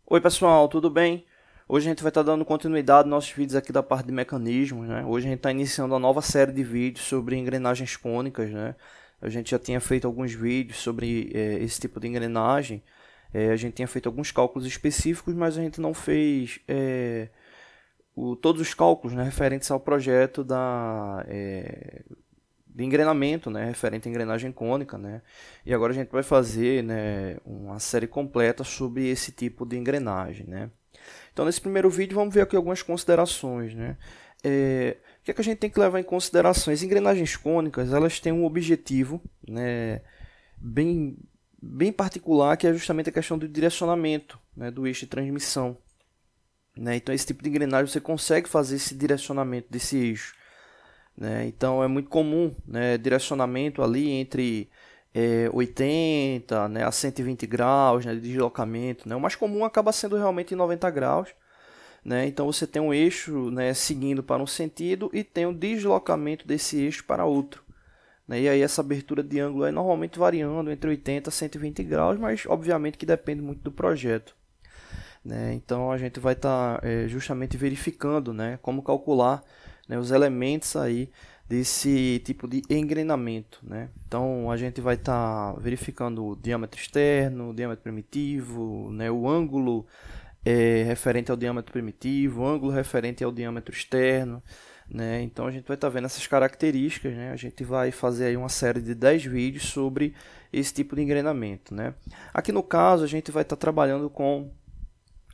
Oi pessoal, tudo bem? Hoje a gente vai estar dando continuidade nos nossos vídeos aqui da parte de mecanismos, né? Hoje a gente está iniciando uma nova série de vídeos sobre engrenagens cônicas, né? A gente já tinha feito alguns vídeos sobre esse tipo de engrenagem. A gente tinha feito alguns cálculos específicos, mas a gente não fez todos os cálculos, né, referentes ao projeto de engrenamento, né, referente à engrenagem cônica, né? E agora a gente vai fazer, né, uma série completa sobre esse tipo de engrenagem, né? Então, nesse primeiro vídeo, vamos ver aqui algumas considerações, né? O que é que a gente tem que levar em consideração? As engrenagens cônicas, elas têm um objetivo, né, bem particular, que é justamente a questão do direcionamento, né, do eixo de transmissão, né? Então, esse tipo de engrenagem você consegue fazer esse direcionamento desse eixo, né? Então, é muito comum, né, direcionamento ali entre 80, né, a 120 graus, né, de deslocamento, né? O mais comum acaba sendo realmente em 90 graus, né? Então você tem um eixo, né, seguindo para um sentido e tem um deslocamento desse eixo para outro, né? E aí essa abertura de ângulo é normalmente variando entre 80 e 120 graus, mas obviamente que depende muito do projeto, né? Então a gente vai estar justamente verificando, né, como calcular, né, os elementos aí desse tipo de engrenamento, né? Então a gente vai estar verificando o diâmetro externo, o diâmetro primitivo, né, o ângulo referente ao diâmetro primitivo, o ângulo referente ao diâmetro externo, né? Então a gente vai estar vendo essas características, né? A gente vai fazer aí uma série de 10 vídeos sobre esse tipo de engrenamento, né? Aqui no caso a gente vai estar trabalhando com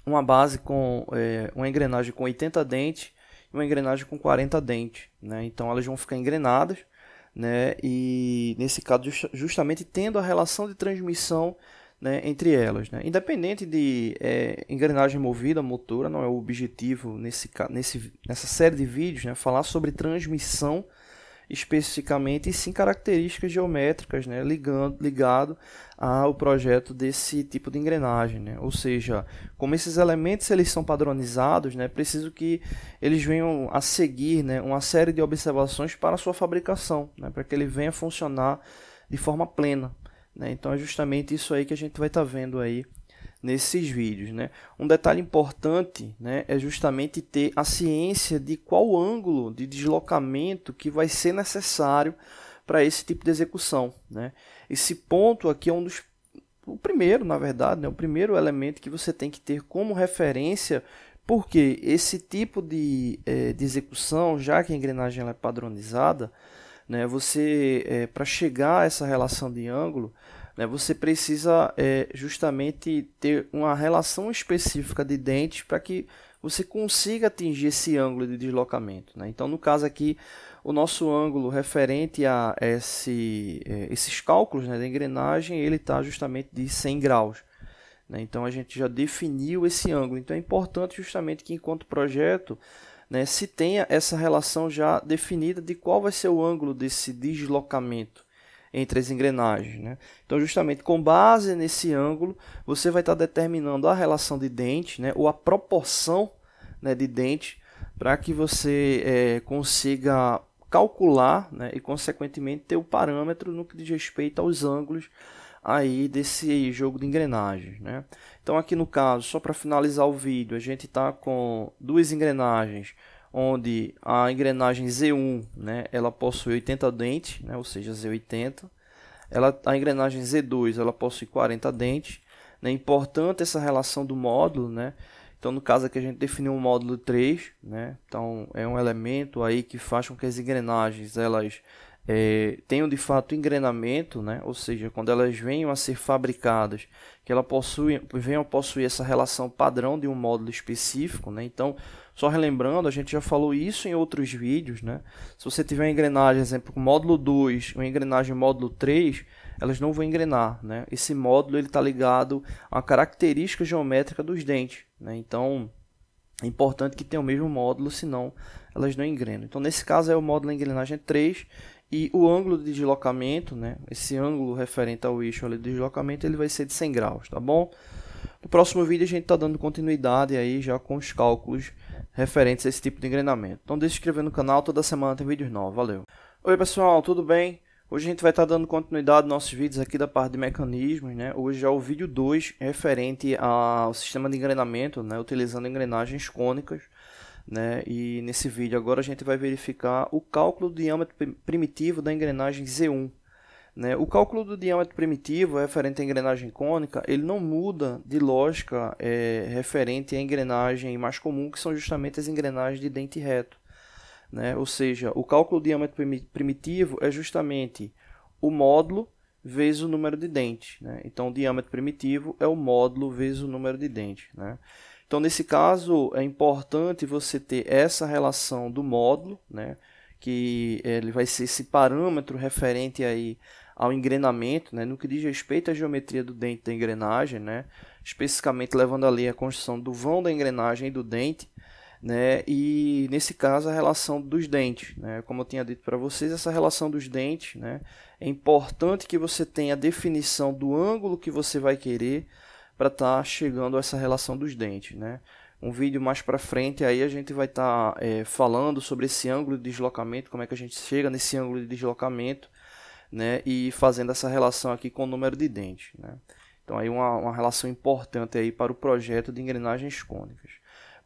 uma base com uma engrenagem com 80 dentes e uma engrenagem com 40 dentes, né? Então elas vão ficar engrenadas, né? E nesse caso justamente tendo a relação de transmissão, né, entre elas, né? Independente de engrenagem movida, motora, não é o objetivo nessa série de vídeos, né, falar sobre transmissão especificamente, e sim características geométricas, né, ligado ao projeto desse tipo de engrenagem, né? Ou seja, como esses elementos eles são padronizados, né, preciso que eles venham a seguir, né, uma série de observações para a sua fabricação, né, para que ele venha funcionar de forma plena, né? Então é justamente isso aí que a gente vai estar vendo aí nesses vídeos, né? Um detalhe importante, né, é justamente ter a ciência de qual ângulo de deslocamento que vai ser necessário para esse tipo de execução, né? Esse ponto aqui é o primeiro, na verdade, né, o primeiro elemento que você tem que ter como referência, porque esse tipo de execução, já que a engrenagem ela é padronizada, né, você para chegar a essa relação de ângulo, né, você precisa justamente ter uma relação específica de dentes para que você consiga atingir esse ângulo de deslocamento, né? Então, no caso aqui, o nosso ângulo referente a esses cálculos, né, da engrenagem, ele está justamente de 100 graus. Né? Então, a gente já definiu esse ângulo. Então, é importante justamente que, enquanto projeto, né, se tenha essa relação já definida de qual vai ser o ângulo desse deslocamento entre as engrenagens, né? Então, justamente com base nesse ângulo, você vai estar determinando a relação de dente, né, ou a proporção, né, de dente, para que você consiga calcular, né, e consequentemente ter o parâmetro no que diz respeito aos ângulos aí desse jogo de engrenagens, né? Então aqui no caso, só para finalizar o vídeo, a gente está com duas engrenagens, onde a engrenagem Z1, né, ela possui 80 dentes, né, ou seja, Z80. A engrenagem Z2 ela possui 40 dentes. É importante essa relação do módulo, né? Então, no caso aqui, a gente definiu um módulo 3, né? Então, é um elemento aí que faz com que as engrenagens elas tenham de fato engrenamento, né? Ou seja, quando elas venham a ser fabricadas, que ela venham a possuir essa relação padrão de um módulo específico, né? Então, só relembrando, a gente já falou isso em outros vídeos, né? Se você tiver uma engrenagem, exemplo, com módulo 2 ou engrenagem módulo 3, elas não vão engrenar, né? Esse módulo está ligado à característica geométrica dos dentes, né? Então, é importante que tenha o mesmo módulo, senão elas não engrenam. Então, nesse caso, é o módulo engrenagem 3 e o ângulo de deslocamento, né? Esse ângulo referente ao eixo ali de deslocamento, ele vai ser de 100 graus, tá bom? No próximo vídeo, a gente está dando continuidade aí já com os cálculos referentes a esse tipo de engrenamento. Então, deixe de se inscrever no canal, toda semana tem vídeos novos. Valeu! Oi pessoal, tudo bem? Hoje a gente vai estar dando continuidade aos nossos vídeos aqui da parte de mecanismos, né? Hoje é o vídeo 2 referente ao sistema de engrenamento, né? Utilizando engrenagens cônicas, né? E nesse vídeo agora a gente vai verificar o cálculo do diâmetro primitivo da engrenagem Z1. Né? O cálculo do diâmetro primitivo referente à engrenagem cônica, ele não muda de lógica referente à engrenagem mais comum, que são justamente as engrenagens de dente reto. Né? Ou seja, o cálculo do diâmetro primitivo é justamente o módulo vezes o número de dentes. Né? Então, o diâmetro primitivo é o módulo vezes o número de dentes. Né? Então, nesse caso, é importante você ter essa relação do módulo, né? Que ele vai ser esse parâmetro referente aí ao engrenamento, né? No que diz respeito à geometria do dente da engrenagem, né? Especificamente levando ali a construção do vão da engrenagem e do dente. Né? E nesse caso a relação dos dentes, né? Como eu tinha dito para vocês, essa relação dos dentes, né? É importante que você tenha a definição do ângulo que você vai querer para estar chegando a essa relação dos dentes, né? Um vídeo mais para frente aí a gente vai estar falando sobre esse ângulo de deslocamento, como é que a gente chega nesse ângulo de deslocamento, né? E fazendo essa relação aqui com o número de dentes, né? Então aí uma relação importante aí para o projeto de engrenagens cônicas.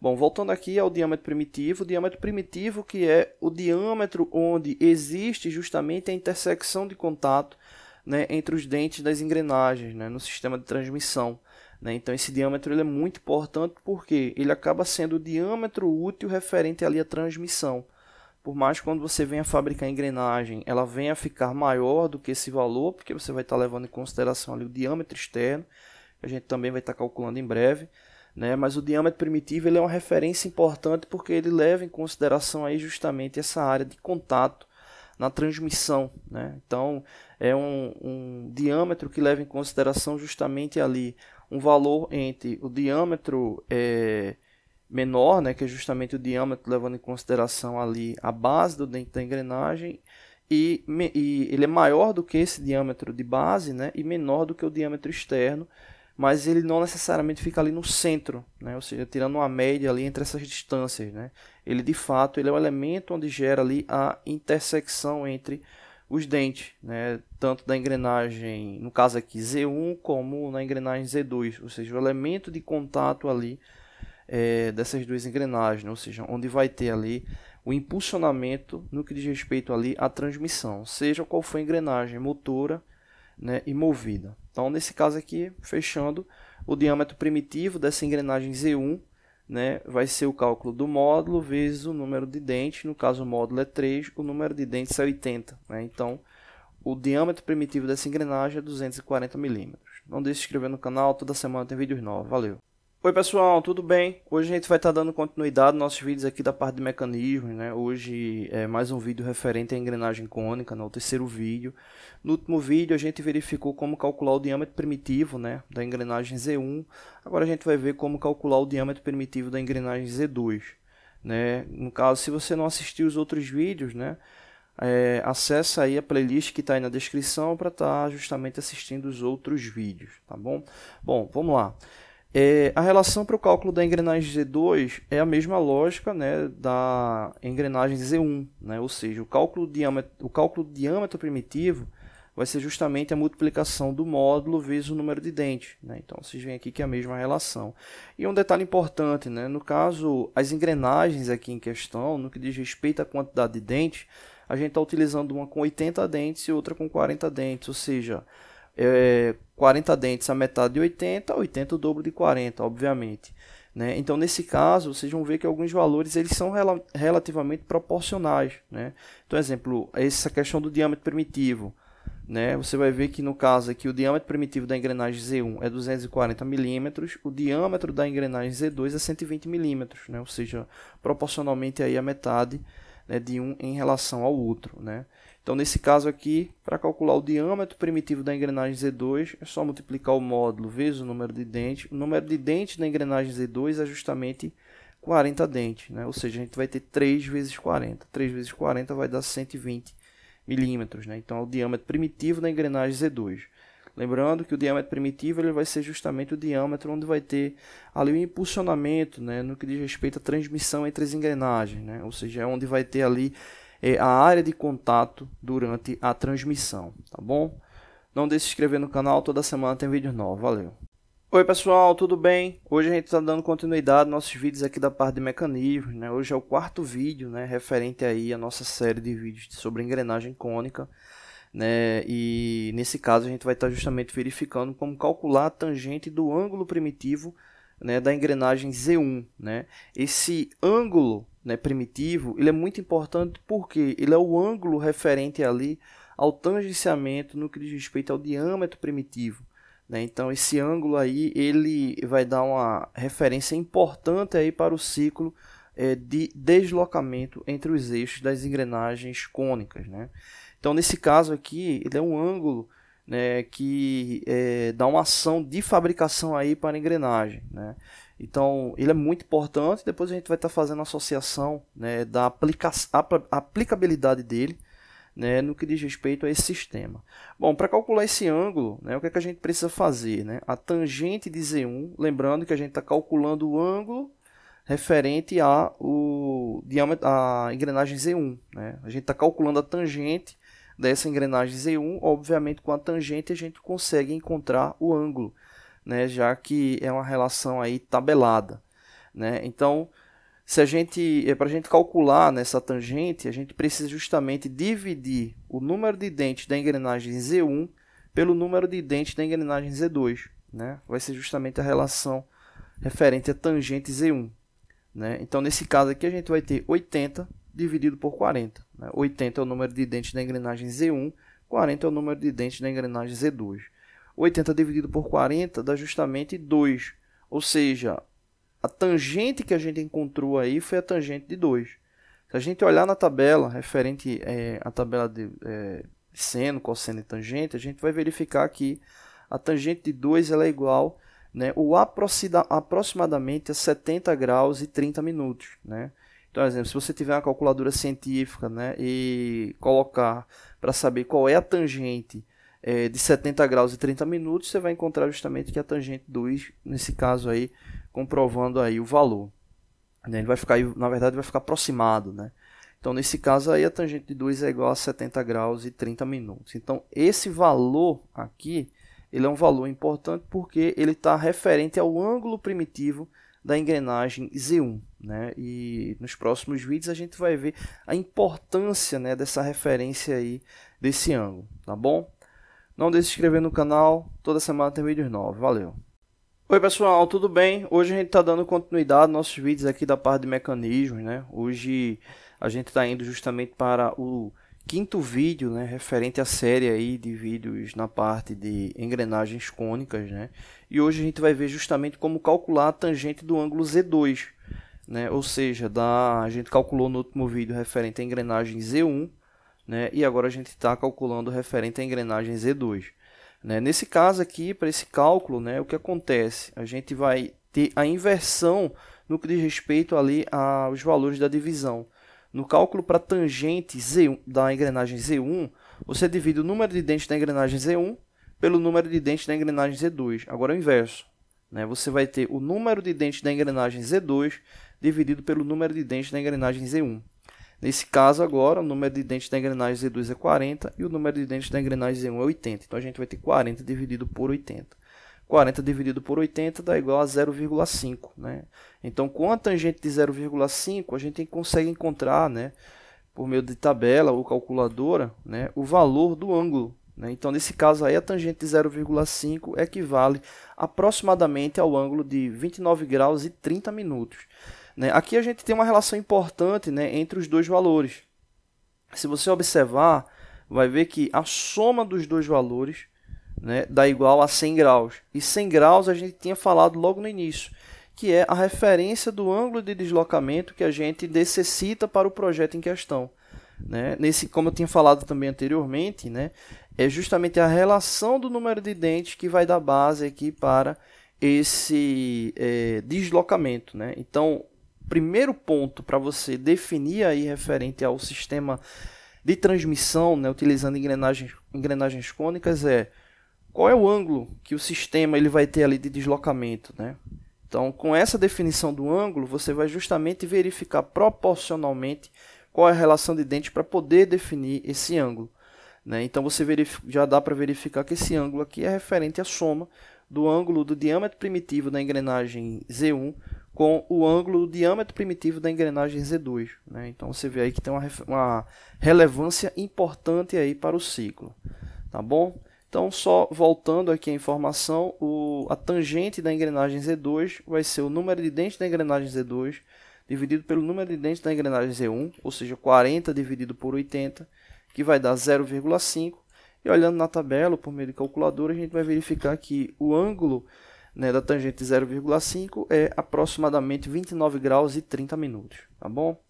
Bom, voltando aqui ao diâmetro primitivo, o diâmetro primitivo que é o diâmetro onde existe justamente a intersecção de contato, né, entre os dentes das engrenagens, né, no sistema de transmissão. Né? Então esse diâmetro ele é muito importante porque ele acaba sendo o diâmetro útil referente ali à transmissão. Por mais que quando você venha fabricar a engrenagem, ela venha a ficar maior do que esse valor, porque você vai estar levando em consideração ali o diâmetro externo, que a gente também vai estar calculando em breve. Né? Mas o diâmetro primitivo ele é uma referência importante porque ele leva em consideração aí justamente essa área de contato na transmissão. Né? Então é um diâmetro que leva em consideração justamente ali um valor entre o diâmetro menor, né? Que é justamente o diâmetro levando em consideração ali a base do dente da engrenagem, e ele é maior do que esse diâmetro de base, né? E menor do que o diâmetro externo, mas ele não necessariamente fica ali no centro, né? Ou seja, tirando uma média ali entre essas distâncias, né? Ele de fato ele é o elemento onde gera ali a intersecção entre os dentes, né? Tanto da engrenagem, no caso aqui Z1, como na engrenagem Z2, ou seja, o elemento de contato ali dessas duas engrenagens, né? Ou seja, onde vai ter ali o impulsionamento no que diz respeito ali à transmissão, seja qual for a engrenagem motora, né, e movida. Então, nesse caso aqui, fechando, o diâmetro primitivo dessa engrenagem Z1, né, vai ser o cálculo do módulo vezes o número de dentes. No caso, o módulo é 3, o número de dentes é 80. Né? Então, o diâmetro primitivo dessa engrenagem é 240 mm. Não deixe de se inscrever no canal, toda semana tem vídeos novos. Valeu! Oi pessoal, tudo bem? Hoje a gente vai estar dando continuidade aos nossos vídeos aqui da parte de mecanismos, né? Hoje é mais um vídeo referente à engrenagem cônica, né? O terceiro vídeo. No último vídeo a gente verificou como calcular o diâmetro primitivo, né, da engrenagem Z1. Agora a gente vai ver como calcular o diâmetro primitivo da engrenagem Z2. Né? No caso, se você não assistiu os outros vídeos, né, acessa aí a playlist que está aí na descrição para estar justamente assistindo os outros vídeos, tá bom? Bom, vamos lá. A relação para o cálculo da engrenagem Z2 é a mesma lógica, né, da engrenagem Z1, né? Ou seja, o cálculo do diâmetro primitivo vai ser justamente a multiplicação do módulo vezes o número de dentes. Né? Então, vocês veem aqui que é a mesma relação. E um detalhe importante, né? No caso, as engrenagens aqui em questão, no que diz respeito à quantidade de dentes, a gente está utilizando uma com 80 dentes e outra com 40 dentes, ou seja, 40 dentes a metade de 80, 80 o dobro de 40, obviamente. Né? Então, nesse caso, vocês vão ver que alguns valores eles são relativamente proporcionais. Né? Então, exemplo, essa questão do diâmetro primitivo. Né? Você vai ver que no caso aqui o diâmetro primitivo da engrenagem Z1 é 240 mm, o diâmetro da engrenagem Z2 é 120 mm, né? Ou seja, proporcionalmente aí a metade, né, de um em relação ao outro. Né? Então, nesse caso aqui, para calcular o diâmetro primitivo da engrenagem Z2, é só multiplicar o módulo vezes o número de dentes. O número de dentes da engrenagem Z2 é justamente 40 dentes, né? Ou seja, a gente vai ter 3 vezes 40. 3 vezes 40 vai dar 120 milímetros. Né? Então, é o diâmetro primitivo da engrenagem Z2. Lembrando que o diâmetro primitivo ele vai ser justamente o diâmetro onde vai ter ali o impulsionamento, né, no que diz respeito à transmissão entre as engrenagens. Né? Ou seja, é onde vai ter ali a área de contato durante a transmissão, tá bom? Não deixe de se inscrever no canal, toda semana tem vídeo novo, valeu! Oi pessoal, tudo bem? Hoje a gente está dando continuidade aos nossos vídeos aqui da parte de mecanismos, né? Hoje é o quarto vídeo, né, referente aí à nossa série de vídeos sobre engrenagem cônica, né? E nesse caso a gente vai estar justamente verificando como calcular a tangente do ângulo primitivo, né, da engrenagem Z1, né? Esse ângulo, né, primitivo, ele é muito importante porque ele é o ângulo referente ali ao tangenciamento no que diz respeito ao diâmetro primitivo, né? Então esse ângulo aí ele vai dar uma referência importante aí para o ciclo de deslocamento entre os eixos das engrenagens cônicas, né? Então nesse caso aqui ele é um ângulo, né, que dá uma ação de fabricação aí para a engrenagem, né? Então ele é muito importante. Depois a gente vai estar fazendo a associação, né, da aplicabilidade dele, né, no que diz respeito a esse sistema. Bom, para calcular esse ângulo, né, o que é que a gente precisa fazer, né? A tangente de Z1, lembrando que a gente está calculando o ângulo referente a engrenagem Z1, né? A gente está calculando a tangente dessa engrenagem Z1, obviamente com a tangente a gente consegue encontrar o ângulo, né, já que é uma relação aí tabelada, né? Então, se a gente para a gente calcular nessa tangente, a gente precisa justamente dividir o número de dentes da engrenagem Z1 pelo número de dentes da engrenagem Z2, né? Vai ser justamente a relação referente à tangente Z1, né? Então, nesse caso aqui a gente vai ter 80 dividido por 40. Né? 80 é o número de dentes da engrenagem Z1, 40 é o número de dentes da engrenagem Z2. 80 dividido por 40 dá justamente 2, ou seja, a tangente que a gente encontrou aí foi a tangente de 2. Se a gente olhar na tabela, referente à tabela de seno, cosseno e tangente, a gente vai verificar que a tangente de 2 ela é igual, né, ou aproximadamente a 70 graus e 30 minutos, né? Então, por exemplo, se você tiver uma calculadora científica, né, e colocar para saber qual é a tangente de 70 graus e 30 minutos, você vai encontrar justamente que a tangente 2, nesse caso aí, comprovando aí o valor, né? Ele vai ficar, na verdade, vai ficar aproximado, né? Então, nesse caso aí, a tangente de 2 é igual a 70 graus e 30 minutos. Então, esse valor aqui, ele é um valor importante porque ele está referente ao ângulo primitivo da engrenagem Z1, né? E nos próximos vídeos a gente vai ver a importância, né, dessa referência aí desse ângulo, tá bom? Não deixe de se inscrever no canal, toda semana tem vídeos novos, valeu! Oi pessoal, tudo bem? Hoje a gente está dando continuidade aos nossos vídeos aqui da parte de mecanismos, né? Hoje a gente está indo justamente para o quinto vídeo, né, referente à série aí de vídeos na parte de engrenagens cônicas, né? E hoje a gente vai ver justamente como calcular a tangente do ângulo Z2, né? Ou seja, a gente calculou no último vídeo referente à engrenagem Z1, né? E agora a gente está calculando referente à engrenagem Z2, né? Nesse caso aqui, para esse cálculo, né, o que acontece? A gente vai ter a inversão no que diz respeito ali aos valores da divisão. No cálculo para tangente Z1, da engrenagem Z1, você divide o número de dentes da engrenagem Z1 pelo número de dentes da engrenagem Z2. Agora é o inverso, né? Você vai ter o número de dentes da engrenagem Z2 dividido pelo número de dentes da engrenagem Z1. Nesse caso agora, o número de dentes da engrenagem Z2 é 40 e o número de dentes da engrenagem Z1 é 80. Então a gente vai ter 40 dividido por 80. 40 dividido por 80 dá igual a 0,5, né? Então, com a tangente de 0,5, a gente consegue encontrar, né, por meio de tabela ou calculadora, né, o valor do ângulo, né? Então, nesse caso aí, a tangente de 0,5 equivale aproximadamente ao ângulo de 29 graus e 30 minutos, né? Aqui a gente tem uma relação importante, né, entre os dois valores. Se você observar, vai ver que a soma dos dois valores, né, dá igual a 100 graus. E 100 graus a gente tinha falado logo no início, que é a referência do ângulo de deslocamento que a gente necessita para o projeto em questão, né? Como eu tinha falado também anteriormente, né, é justamente a relação do número de dentes que vai dar base aqui para esse deslocamento, né? Então, primeiro ponto para você definir aí referente ao sistema de transmissão, né, utilizando engrenagens cônicas qual é o ângulo que o sistema ele vai ter ali de deslocamento, né? Então, com essa definição do ângulo, você vai justamente verificar proporcionalmente qual é a relação de dentes para poder definir esse ângulo, né? Então você já dá para verificar que esse ângulo aqui é referente à soma do ângulo do diâmetro primitivo da engrenagem Z1 com o ângulo do diâmetro primitivo da engrenagem Z2, né? Então você vê aí que tem uma relevância importante aí para o ciclo, tá bom? Então, só voltando aqui a informação, a tangente da engrenagem Z2 vai ser o número de dentes da engrenagem Z2 dividido pelo número de dentes da engrenagem Z1, ou seja, 40 dividido por 80, que vai dar 0,5. E olhando na tabela, por meio de calculadora, a gente vai verificar que o ângulo, né, da tangente 0,5 é aproximadamente 29 graus e 30 minutos, tá bom?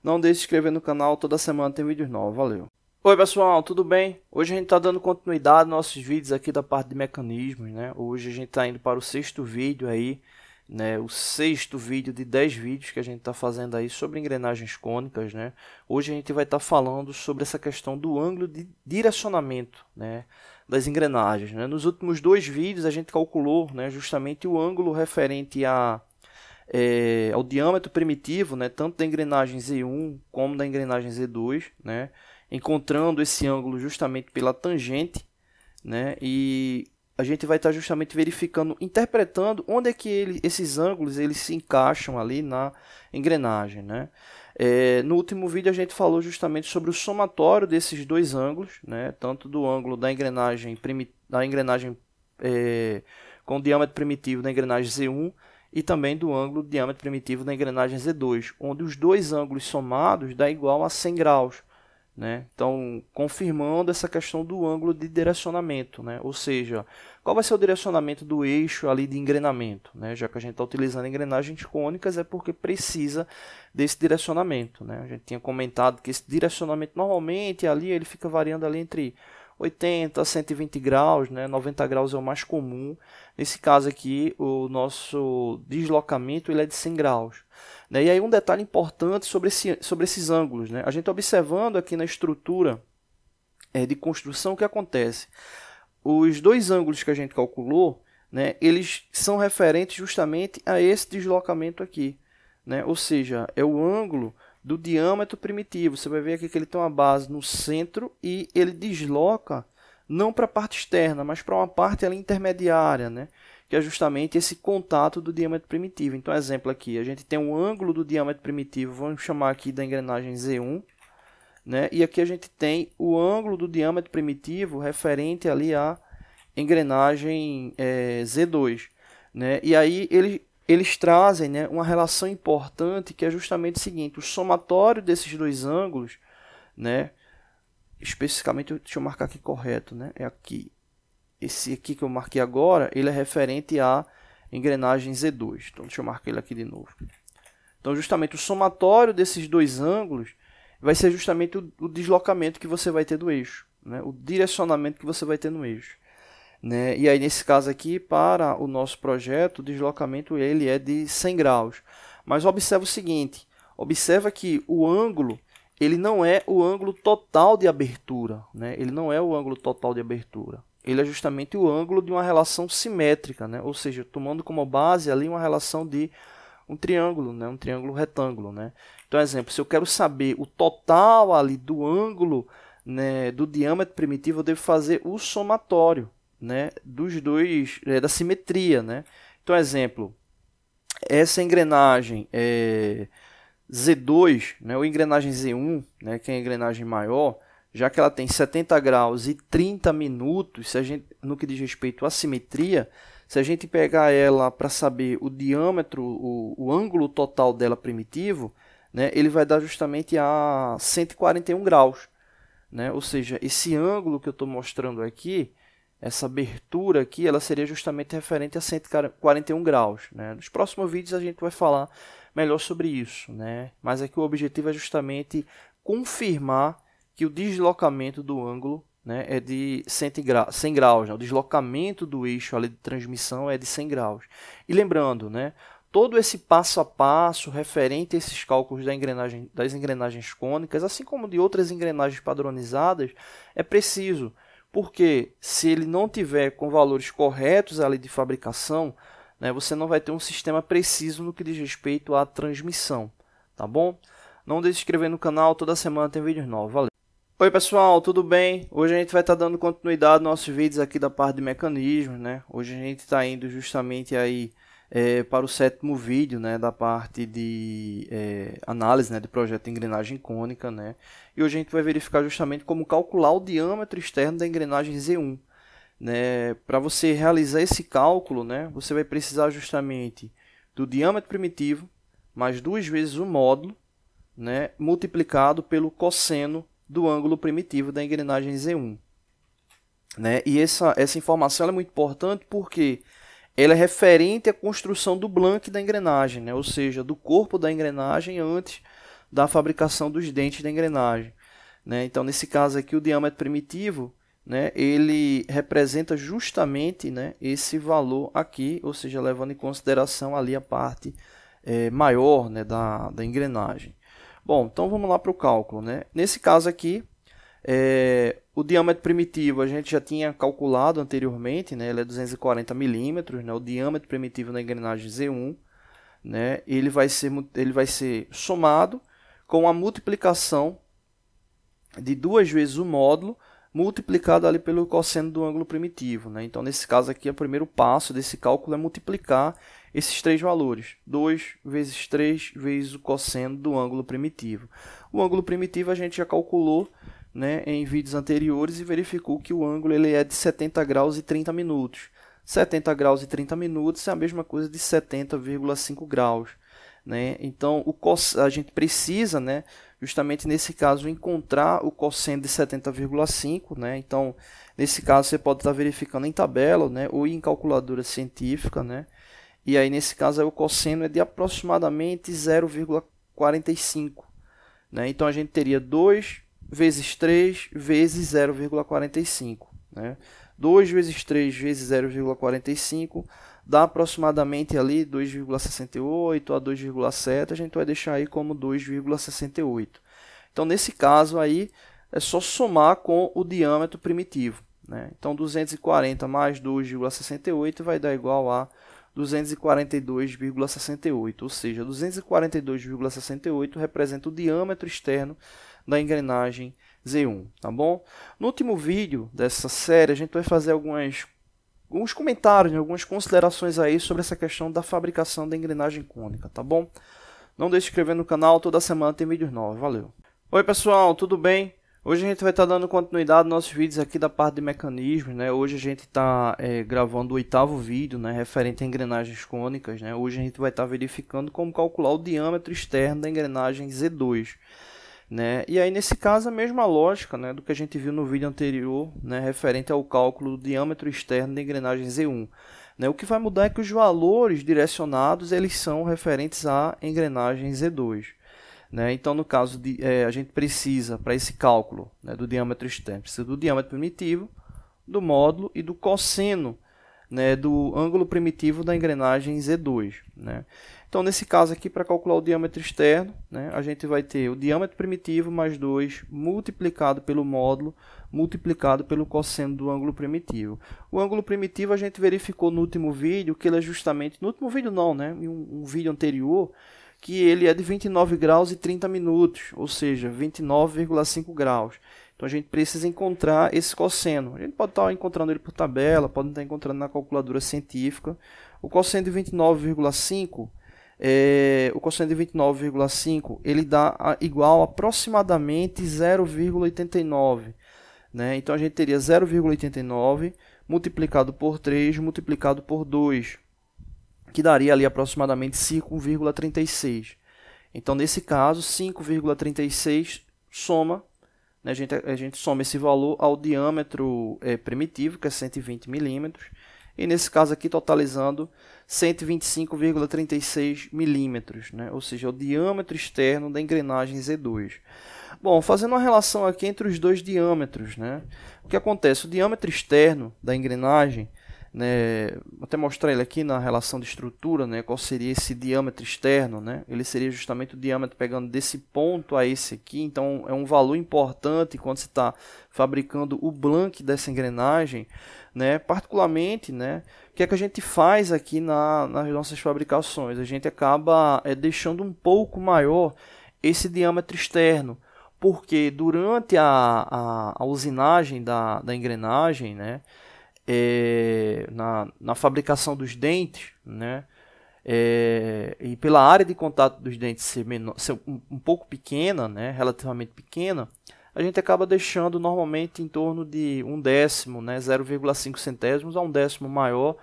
Não deixe de se inscrever no canal, toda semana tem vídeos novos, valeu! Oi pessoal, tudo bem? Hoje a gente está dando continuidade aos nossos vídeos aqui da parte de mecanismos, né? Hoje a gente está indo para o 6º vídeo aí, né? O 6º vídeo de 10 vídeos que a gente está fazendo aí sobre engrenagens cônicas, né? Hoje a gente vai estar falando sobre essa questão do ângulo de direcionamento, né, das engrenagens, né? Nos últimos 2 vídeos a gente calculou, né, justamente o ângulo referente ao diâmetro primitivo, né, tanto da engrenagem Z1 como da engrenagem Z2, né? Encontrando esse ângulo justamente pela tangente, né? E a gente vai estar justamente verificando, interpretando onde é que esses ângulos eles se encaixam ali na engrenagem, né? No último vídeo a gente falou justamente sobre o somatório desses 2 ângulos, né? Tanto do ângulo da engrenagem com diâmetro primitivo da engrenagem Z1 e também do ângulo do diâmetro primitivo da engrenagem Z2, onde os 2 ângulos somados dá igual a 100 graus. Né? Então, confirmando essa questão do ângulo de direcionamento, né? Ou seja, qual vai ser o direcionamento do eixo ali de engrenamento, né? Já que a gente está utilizando engrenagens cônicas, é porque precisa desse direcionamento, né? A gente tinha comentado que esse direcionamento normalmente ali ele fica variando ali entre 80 a 120 graus, né? 90 graus é o mais comum. Nesse caso aqui, o nosso deslocamento ele é de 100 graus. Né? E aí um detalhe importante sobre esses ângulos, né? A gente observando aqui na estrutura de construção, o que acontece? Os 2 ângulos que a gente calculou, né, eles são referentes justamente a esse deslocamento aqui, né? Ou seja, é o ângulo do diâmetro primitivo. Você vai ver aqui que ele tem uma base no centro e ele desloca não para a parte externa, mas para uma parte ali intermediária, né? Que é justamente esse contato do diâmetro primitivo. Então, exemplo aqui, a gente tem um ângulo do diâmetro primitivo, vamos chamar aqui da engrenagem Z1, né? E aqui a gente tem o ângulo do diâmetro primitivo referente ali à engrenagem Z2, né? E aí eles trazem, né, uma relação importante que é justamente o seguinte: o somatório desses 2 ângulos, né, especificamente, deixa eu marcar aqui correto, né, é aqui. Esse aqui que eu marquei agora, ele é referente à engrenagem Z2. Então, deixa eu marcar ele aqui de novo. Então, justamente o somatório desses 2 ângulos vai ser justamente o deslocamento que você vai ter do eixo, né, o direcionamento que você vai ter no eixo. Né? E aí, nesse caso aqui, para o nosso projeto, o deslocamento ele é de 100 graus. Mas observa o seguinte, observa que o ângulo ele não é o ângulo total de abertura, né? Ele não é o ângulo total de abertura. Ele é justamente o ângulo de uma relação simétrica, né? Ou seja, tomando como base ali uma relação de um triângulo, né? Um triângulo retângulo, né? Então, exemplo, se eu quero saber o total ali do ângulo, né, do diâmetro primitivo, eu devo fazer o somatório, né, dos 2, da simetria, né? Então, exemplo, essa engrenagem Z2, né, ou engrenagem Z1, né, que é a engrenagem maior, já que ela tem 70 graus e 30 minutos, se a gente, no que diz respeito à simetria, se a gente pegar ela para saber o diâmetro, o ângulo total dela primitivo, né, ele vai dar justamente a 141 graus. Né? Ou seja, esse ângulo que eu estou mostrando aqui, essa abertura aqui, ela seria justamente referente a 141 graus. Né? Nos próximos vídeos a gente vai falar melhor sobre isso. Né? Mas aqui o objetivo é justamente confirmar que o deslocamento do ângulo, né, é de 100 graus. Né? O deslocamento do eixo ali de transmissão é de 100 graus. E lembrando, né, todo esse passo a passo referente a esses cálculos das engrenagens cônicas, assim como de outras engrenagens padronizadas, é preciso. Porque se ele não tiver com valores corretos ali de fabricação, né, você não vai ter um sistema preciso no que diz respeito à transmissão. Tá bom? Não deixe de se inscrever no canal, toda semana tem vídeos novos. Valeu! Oi pessoal, tudo bem? Hoje a gente vai estar dando continuidade aos nossos vídeos aqui da parte de mecanismos, né? Hoje a gente está indo justamente aí para o 7º vídeo, né, da parte de análise, né, de projeto de engrenagem cônica, né? E hoje a gente vai verificar justamente como calcular o diâmetro externo da engrenagem Z1, né? Para você realizar esse cálculo, né, você vai precisar justamente do diâmetro primitivo mais 2 vezes o módulo, né, multiplicado pelo cosseno do ângulo primitivo da engrenagem Z1, né? E essa informação é muito importante porque ela é referente à construção do blank da engrenagem, né? Ou seja, do corpo da engrenagem antes da fabricação dos dentes da engrenagem, né? Então, nesse caso aqui, o diâmetro primitivo, né, ele representa justamente, né, esse valor aqui, ou seja, levando em consideração ali a parte maior, né, da engrenagem. Bom, então vamos lá para o cálculo, né? Nesse caso aqui, o diâmetro primitivo a gente já tinha calculado anteriormente, né? Ele é 240 milímetros, né? O diâmetro primitivo da engrenagem Z1, né? Ele vai ser somado com a multiplicação de 2 vezes o módulo multiplicado ali pelo cosseno do ângulo primitivo, né? Então, nesse caso aqui, o primeiro passo desse cálculo é multiplicar esses 3 valores. 2 vezes 3 vezes o cosseno do ângulo primitivo. O ângulo primitivo a gente já calculou, né, em vídeos anteriores e verificou que o ângulo ele é de 70 graus e 30 minutos. 70 graus e 30 minutos é a mesma coisa de 70,5 graus. Né? Então, a gente precisa, né, justamente nesse caso, encontrar o cosseno de 70,5. Né? Então, nesse caso, você pode estar verificando em tabela, né, ou em calculadora científica. Né? E aí, nesse caso, aí, o cosseno é de aproximadamente 0,45. Né? Então, a gente teria 2 vezes 3 vezes 0,45. Né? 2 vezes 3 vezes 0,45 dá aproximadamente ali 2,68 a 2,7, a gente vai deixar aí como 2,68. Então, nesse caso aí, é só somar com o diâmetro primitivo. Né? Então, 240 mais 2,68 vai dar igual a 242,68, ou seja, 242,68 representa o diâmetro externo da engrenagem Z1, tá bom? No último vídeo dessa série, a gente vai fazer alguns comentários, né, algumas considerações aí sobre essa questão da fabricação da engrenagem cônica, tá bom? Não deixe de se inscrever no canal, toda semana tem vídeos novos, valeu! Oi pessoal, tudo bem? Hoje a gente vai estar dando continuidade aos nossos vídeos aqui da parte de mecanismos, né? Hoje a gente está gravando o 8º vídeo, né, referente a engrenagens cônicas, né? Hoje a gente vai estar verificando como calcular o diâmetro externo da engrenagem Z2. Né? E aí, nesse caso, a mesma lógica, né, do que a gente viu no vídeo anterior, né, referente ao cálculo do diâmetro externo da engrenagem Z1. Né? O que vai mudar é que os valores direcionados eles são referentes à engrenagem Z2. Né? Então, no caso, a gente precisa, para esse cálculo, né, do diâmetro externo, precisa do diâmetro primitivo, do módulo e do cosseno, né, do ângulo primitivo da engrenagem Z2. Né? Então, nesse caso aqui, para calcular o diâmetro externo, né, a gente vai ter o diâmetro primitivo mais 2 multiplicado pelo módulo multiplicado pelo cosseno do ângulo primitivo. O ângulo primitivo a gente verificou no último vídeo, que ele é justamente... No último vídeo não, né? Em um vídeo anterior, que ele é de 29 graus e 30 minutos, ou seja, 29,5 graus. Então, a gente precisa encontrar esse cosseno. A gente pode estar encontrando ele por tabela, pode estar encontrando na calculadora científica. O cosseno de 29,5, ele dá igual a aproximadamente 0,89. Né? Então, a gente teria 0,89 multiplicado por 3 multiplicado por 2, que daria ali aproximadamente 5,36. Então, nesse caso, 5,36 soma, né, a gente soma esse valor ao diâmetro primitivo, que é 120 milímetros, e nesse caso aqui totalizando 125,36 milímetros, né, ou seja, o diâmetro externo da engrenagem Z2. Bom, fazendo uma relação aqui entre os dois diâmetros, né, o que acontece? O diâmetro externo da engrenagem, né, vou até mostrar ele aqui na relação de estrutura, né, qual seria esse diâmetro externo, né, ele seria justamente o diâmetro pegando desse ponto a esse aqui, então é um valor importante quando você está fabricando o blank dessa engrenagem, né, particularmente, né, o que é que a gente faz aqui nas nossas fabricações? A gente acaba deixando um pouco maior esse diâmetro externo, porque durante a usinagem da engrenagem, né, na fabricação dos dentes, né, e pela área de contato dos dentes ser um pouco pequena, né, relativamente pequena, a gente acaba deixando normalmente em torno de 1/10, né, 0,5 centésimos a 1/10 maior,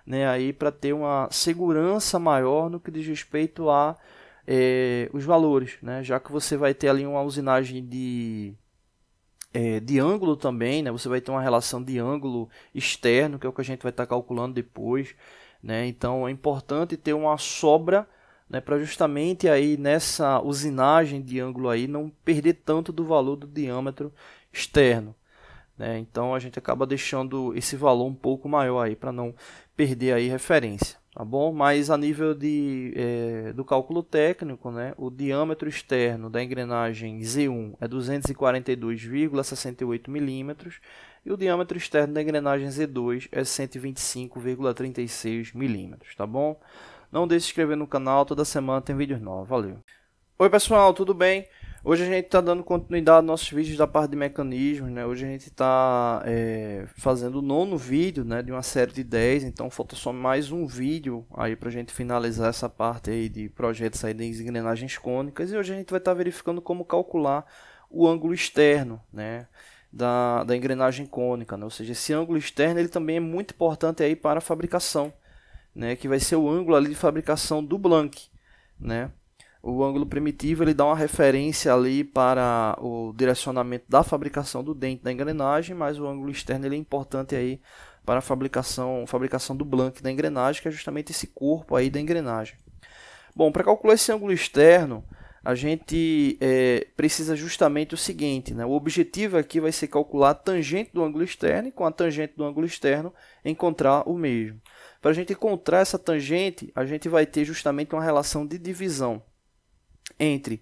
né, aí para ter uma segurança maior no que diz respeito a os valores, né, já que você vai ter ali uma usinagem de ângulo também, né, você vai ter uma relação de ângulo externo, que é o que a gente vai estar calculando depois, né, então é importante ter uma sobra, né, para justamente aí nessa usinagem de ângulo aí não perder tanto do valor do diâmetro externo, né, então a gente acaba deixando esse valor um pouco maior aí para não perder aí referência, tá bom? Mas a nível do cálculo técnico, né, o diâmetro externo da engrenagem Z1 é 242,68 milímetros e o diâmetro externo da engrenagem Z2 é 125,36 milímetros, tá bom? Não deixe de se inscrever no canal, toda semana tem vídeos novos, valeu! Oi pessoal, tudo bem? Hoje a gente está dando continuidade aos nossos vídeos da parte de mecanismos, né? Hoje a gente está fazendo o 9º vídeo, né, de uma série de 10, então falta só mais um vídeo aí para a gente finalizar essa parte aí de projetos aí das engrenagens cônicas, e hoje a gente vai estar verificando como calcular o ângulo externo, né, da engrenagem cônica, né? Ou seja, esse ângulo externo ele também é muito importante aí para a fabricação, né, que vai ser o ângulo ali de fabricação do blank, né? O ângulo primitivo ele dá uma referência ali para o direcionamento da fabricação do dente da engrenagem, mas o ângulo externo ele é importante aí para a fabricação do blank da engrenagem, que é justamente esse corpo aí da engrenagem. Bom, para calcular esse ângulo externo, a gente precisa justamente o seguinte, né? O objetivo aqui vai ser calcular a tangente do ângulo externo e com a tangente do ângulo externo encontrar o mesmo. Para a gente encontrar essa tangente, a gente vai ter justamente uma relação de divisão entre,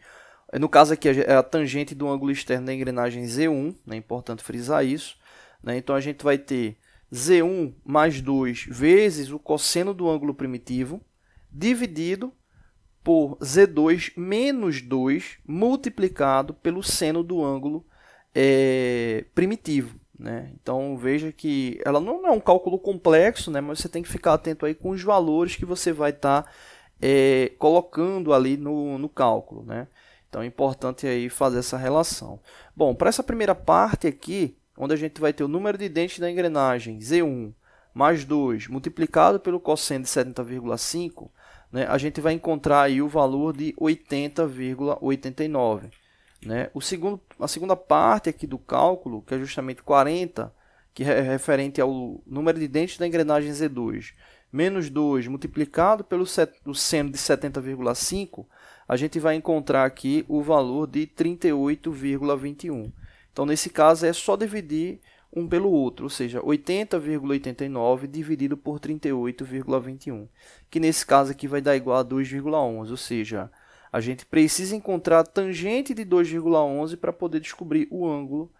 no caso aqui é a tangente do ângulo externo da engrenagem Z1, né, é importante frisar isso, né, então a gente vai ter Z1 mais 2 vezes o cosseno do ângulo primitivo, dividido por Z2 menos 2, multiplicado pelo seno do ângulo primitivo. Né? Então veja que ela não é um cálculo complexo, né, mas você tem que ficar atento aí com os valores que você vai estar colocando ali no cálculo, né? Então é importante aí fazer essa relação. Bom, para essa primeira parte aqui, onde a gente vai ter o número de dentes da engrenagem Z1 mais 2 multiplicado pelo cosseno de 70,5, né, a gente vai encontrar aí o valor de 80,89. Né? A segunda parte aqui do cálculo, que é justamente 40, que é referente ao número de dentes da engrenagem Z2, menos 2 multiplicado pelo seno de 70,5, a gente vai encontrar aqui o valor de 38,21. Então, nesse caso, é só dividir um pelo outro, ou seja, 80,89 dividido por 38,21, que nesse caso aqui vai dar igual a 2,11, ou seja, a gente precisa encontrar a tangente de 2,11 para poder descobrir o ângulo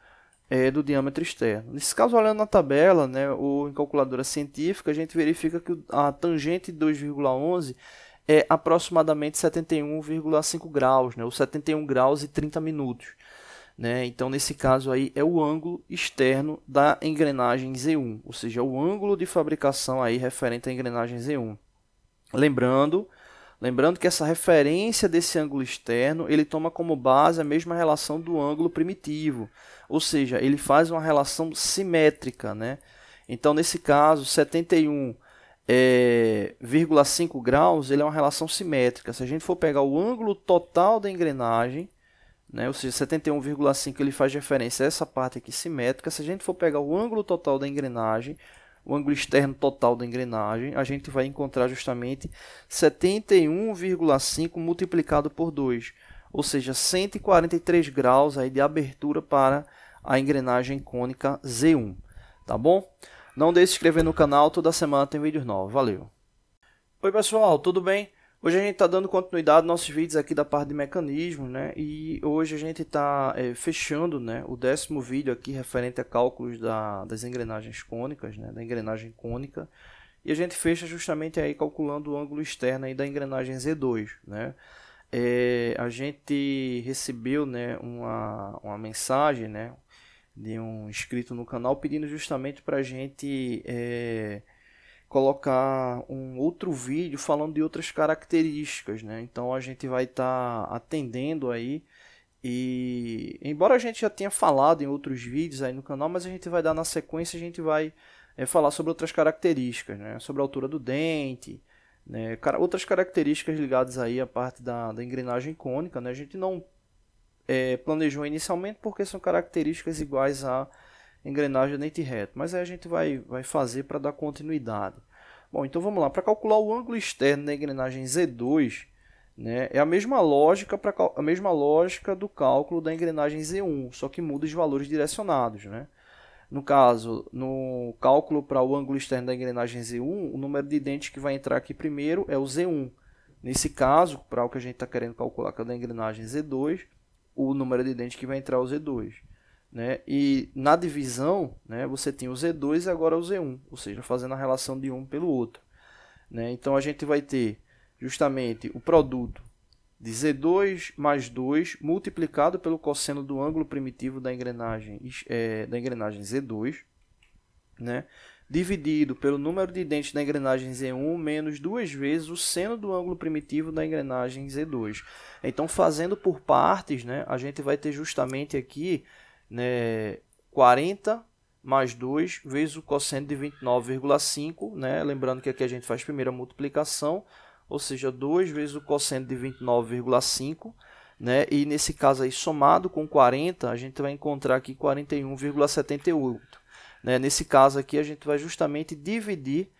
do diâmetro externo. Nesse caso, olhando na tabela, né, ou em calculadora científica, a gente verifica que a tangente de 2,11 é aproximadamente 71,5 graus, né, ou 71 graus e 30 minutos. Né? Então, nesse caso, aí é o ângulo externo da engrenagem Z1, ou seja, o ângulo de fabricação aí referente à engrenagem Z1. Lembrando que essa referência desse ângulo externo, ele toma como base a mesma relação do ângulo primitivo, ou seja, ele faz uma relação simétrica, né? Então, nesse caso, 71,5 graus, ele é uma relação simétrica. Se a gente for pegar o ângulo total da engrenagem, né, ou seja, 71,5 ele faz referência a essa parte aqui simétrica. Se a gente for pegar o ângulo total da engrenagem, o ângulo externo total da engrenagem, a gente vai encontrar justamente 71,5 multiplicado por 2, ou seja, 143 graus aí de abertura para a engrenagem cônica Z1, tá bom? Não deixe de se inscrever no canal, toda semana tem vídeos novos, valeu! Oi pessoal, tudo bem? Hoje a gente está dando continuidade aos nossos vídeos aqui da parte de mecanismos, né? E hoje a gente está fechando, né, o 10º vídeo aqui referente a cálculos das engrenagens cônicas, né, da engrenagem cônica. E a gente fecha justamente aí calculando o ângulo externo aí da engrenagem Z2, né? a gente recebeu, né, uma mensagem, né, de um inscrito no canal pedindo justamente para a gente colocar um outro vídeo falando de outras características, né? Então a gente vai estar atendendo aí, e embora a gente já tenha falado em outros vídeos aí no canal, mas a gente vai dar na sequência, a gente vai falar sobre outras características, né? Sobre a altura do dente, né? Outras características ligadas aí à parte da engrenagem cônica, né? A gente não planejou inicialmente porque são características iguais à engrenagem dente reto, mas aí a gente vai fazer para dar continuidade. Bom, então vamos lá. Para calcular o ângulo externo da engrenagem Z2, né, é a mesma lógica do cálculo da engrenagem Z1, só que muda os valores direcionados, né? No caso, no cálculo para o ângulo externo da engrenagem Z1, o número de dentes que vai entrar aqui primeiro é o Z1. Nesse caso, para o que a gente está querendo calcular, que é da engrenagem Z2, o número de dentes que vai entrar é o Z2. Né? E na divisão, né, você tem o Z2 e agora o Z1, ou seja, fazendo a relação de um pelo outro. Né? Então a gente vai ter justamente o produto de Z2 mais 2 multiplicado pelo cosseno do ângulo primitivo da engrenagem Z2, né, dividido pelo número de dentes da engrenagem Z1 menos 2 vezes o seno do ângulo primitivo da engrenagem Z2. Então, fazendo por partes, né, a gente vai ter justamente aqui, né, 40 mais 2 vezes o cosseno de 29,5, né, lembrando que aqui a gente faz primeiro a multiplicação, ou seja, 2 vezes o cosseno de 29,5, né, e nesse caso aí somado com 40, a gente vai encontrar aqui 41,78. Né? Nesse caso aqui a gente vai justamente dividir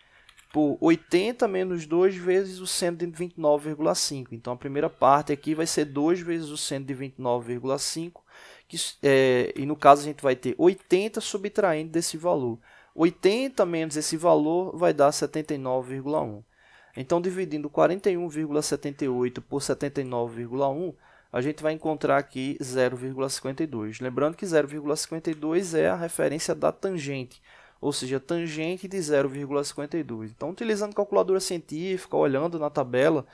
por 80 menos 2 vezes o seno de 29,5. Então a primeira parte aqui vai ser 2 vezes o seno de 29,5, e no caso a gente vai ter 80 subtraindo desse valor. 80 menos esse valor vai dar 79,1. Então dividindo 41,78 por 79,1, a gente vai encontrar aqui 0,52. Lembrando que 0,52 é a referência da tangente, ou seja, tangente de 0,52. Então, utilizando calculadora científica, olhando na tabela,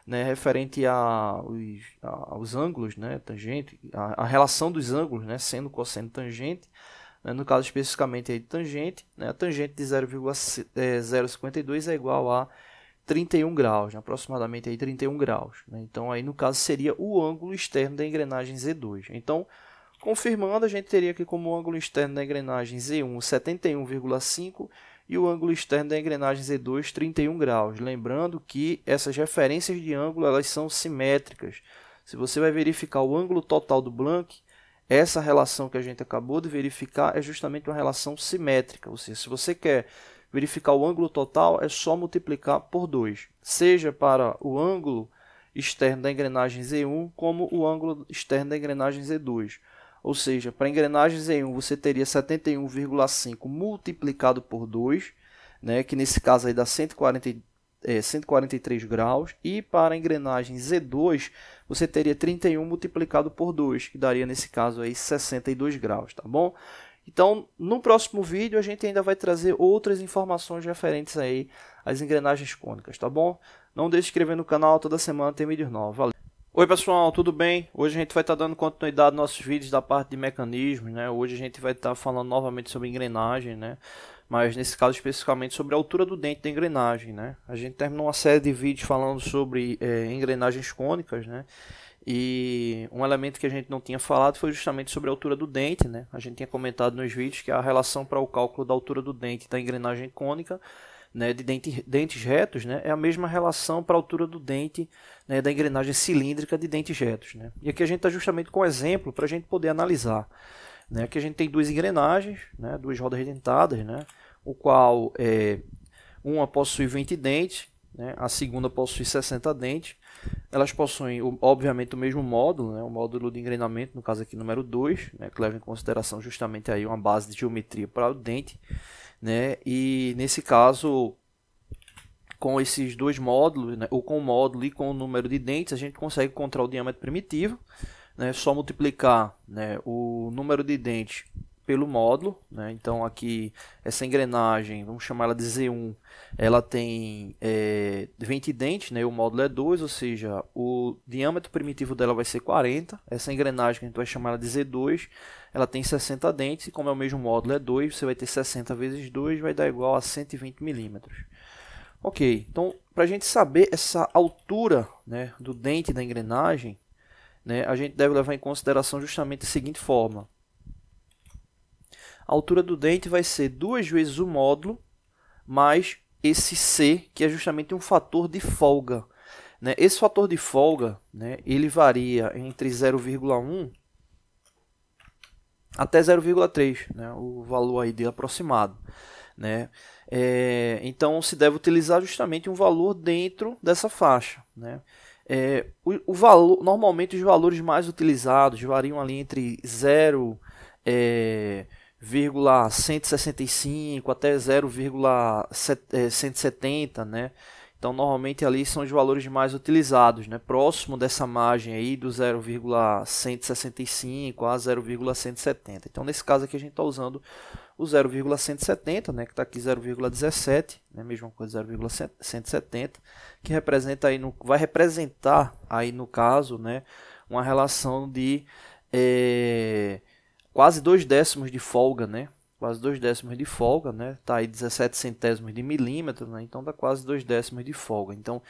né, referente aos ângulos, né, tangente, a relação dos ângulos, né, seno, cosseno, tangente, né, no caso especificamente aí de tangente, né, a tangente de 0,52 é igual a 31 graus, né, aproximadamente aí 31 graus. Né? Então, aí no caso seria o ângulo externo da engrenagem Z2. Então, confirmando, a gente teria aqui como ângulo externo da engrenagem Z1 71,5 e o ângulo externo da engrenagem Z2 31 graus. Lembrando que essas referências de ângulo elas são simétricas. Se você vai verificar o ângulo total do Blank, essa relação que a gente acabou de verificar é justamente uma relação simétrica. Ou seja, se você quer verificar o ângulo total, é só multiplicar por 2, seja para o ângulo externo da engrenagem Z1 como o ângulo externo da engrenagem Z2. Ou seja, para a engrenagem Z1 você teria 71,5 multiplicado por 2, né, que nesse caso aí dá 143 graus, e para a engrenagem Z2 você teria 31 multiplicado por 2, que daria nesse caso aí 62 graus, tá bom? Então, no próximo vídeo a gente ainda vai trazer outras informações referentes aí às engrenagens cônicas, tá bom? Não deixe de se inscrever no canal, toda semana tem vídeos novos. Valeu! Oi pessoal, tudo bem? Hoje a gente vai estar dando continuidade aos nossos vídeos da parte de mecanismos, né? Hoje a gente vai estar falando novamente sobre engrenagem, né? Mas nesse caso especificamente sobre a altura do dente da engrenagem, né? A gente terminou uma série de vídeos falando sobre engrenagens cônicas, né? E um elemento que a gente não tinha falado foi justamente sobre a altura do dente, né? A gente tinha comentado nos vídeos que a relação para o cálculo da altura do dente da engrenagem cônica, né, de dentes retos, né, é a mesma relação para a altura do dente, né, da engrenagem cilíndrica de dentes retos. Né? E aqui a gente está justamente com um exemplo para a gente poder analisar. Né? Aqui a gente tem duas engrenagens, né, duas rodas dentadas, né, o qual uma possui 20 dentes, né, a segunda possui 60 dentes. Elas possuem, obviamente, o mesmo módulo, né, o módulo de engrenamento, no caso aqui número 2, né, que leva em consideração justamente aí uma base de geometria para o dente. Né? E nesse caso, com esses dois módulos, né, ou com o módulo e com o número de dentes, a gente consegue encontrar o diâmetro primitivo. Né? Só multiplicar, né, o número de dentes pelo módulo, né? Então aqui essa engrenagem, vamos chamar ela de Z1, ela tem 20 dentes, né? O módulo é 2, ou seja, o diâmetro primitivo dela vai ser 40. Essa engrenagem que a gente vai chamar ela de Z2, ela tem 60 dentes, e como é o mesmo módulo é 2, você vai ter 60 vezes 2, vai dar igual a 120 milímetros. Ok, então para a gente saber essa altura, né, do dente da engrenagem, né, a gente deve levar em consideração justamente a seguinte fórmula. A altura do dente vai ser 2 vezes o módulo mais esse C, que é justamente um fator de folga, né? Esse fator de folga, né, ele varia entre 0,1 até 0,3, né, o valor aí dele aproximado, né? Então se deve utilizar justamente um valor dentro dessa faixa, né? O valor, normalmente os valores mais utilizados variam ali entre 0,165 até 0,170, né? Então normalmente ali são os valores mais utilizados, né? Próximo dessa margem aí do 0,165 a 0,170. Então nesse caso aqui a gente está usando o 0,170, né, que está aqui 0,17, né, mesma coisa 0,170, que representa aí vai representar aí no caso, né, uma relação de quase 2 décimos de folga, né? Quase 2 décimos de folga, né? Tá aí 17 centésimos de milímetro, né? Então dá quase 2 décimos de folga. Então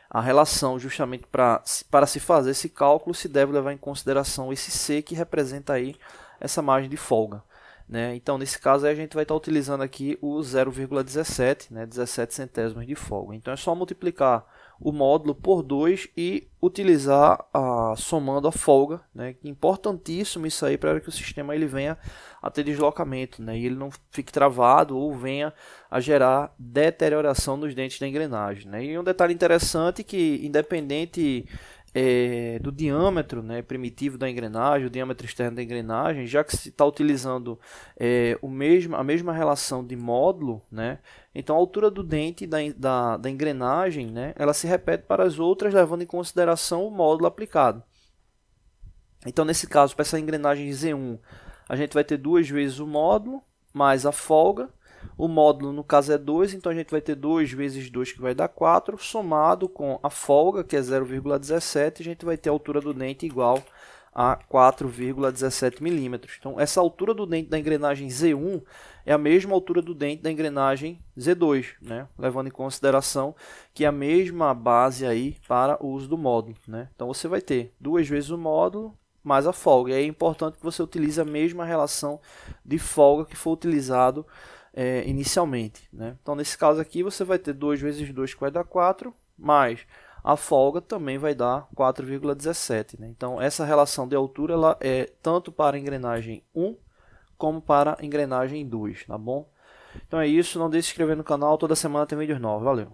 a relação, justamente para se fazer esse cálculo, se deve levar em consideração esse C, que representa aí essa margem de folga, né? Então nesse caso aí a gente vai estar utilizando aqui o 0,17, né? 17 centésimos de folga. Então é só multiplicar o módulo por 2 e utilizar somando a folga, né? Importantíssimo isso aí para que o sistema ele venha a ter deslocamento, né? E ele não fique travado ou venha a gerar deterioração nos dentes da engrenagem, né? E um detalhe interessante que, independente do diâmetro, né, primitivo da engrenagem, o diâmetro externo da engrenagem, já que se está utilizando a mesma relação de módulo, né, então a altura do dente da engrenagem, né, ela se repete para as outras, levando em consideração o módulo aplicado. Então nesse caso, para essa engrenagem Z1, a gente vai ter 2 vezes o módulo mais a folga. O módulo no caso é 2, então a gente vai ter 2 vezes 2, que vai dar 4, somado com a folga, que é 0,17, a gente vai ter a altura do dente igual a 4,17 milímetros. Então essa altura do dente da engrenagem Z1 é a mesma altura do dente da engrenagem Z2, né? Levando em consideração que é a mesma base aí para o uso do módulo, né? Então você vai ter 2 vezes o módulo mais a folga. E é importante que você utilize a mesma relação de folga que foi utilizado inicialmente, né? Então nesse caso aqui você vai ter 2 vezes 2, que vai dar 4, mais a folga também vai dar 4,17, né? Então essa relação de altura ela é tanto para a engrenagem 1 como para a engrenagem 2, tá bom? Então é isso, não deixe de se inscrever no canal, toda semana tem vídeos novos, valeu!